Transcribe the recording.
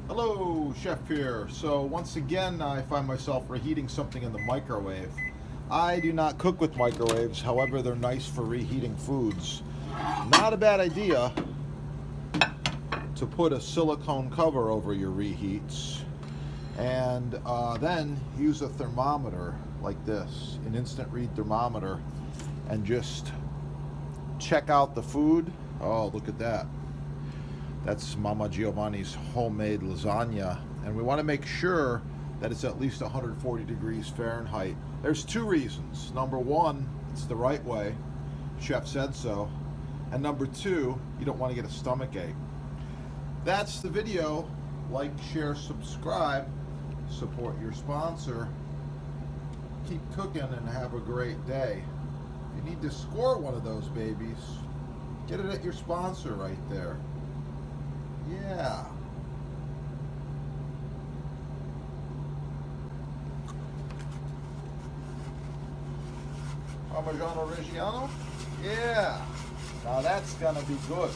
Hello, Chef here. So once again, I find myself reheating something in the microwave. I do not cook with microwaves, however, they're nice for reheating foods. Not a bad idea to put a silicone cover over your reheats and then use a thermometer like this, an instant read thermometer, and just check out the food. Oh, look at that. That's Mama Giovanni's homemade lasagna. And we want to make sure that it's at least 140 degrees Fahrenheit. There's two reasons. Number one, it's the right way. Chef said so. And number two, you don't want to get a stomach ache. That's the video. Like, share, subscribe. Support your sponsor. Keep cooking and have a great day. If you need to score one of those babies, get it at your sponsor right there. Yeah. Parmigiano Reggiano? Yeah. Now that's gonna be good.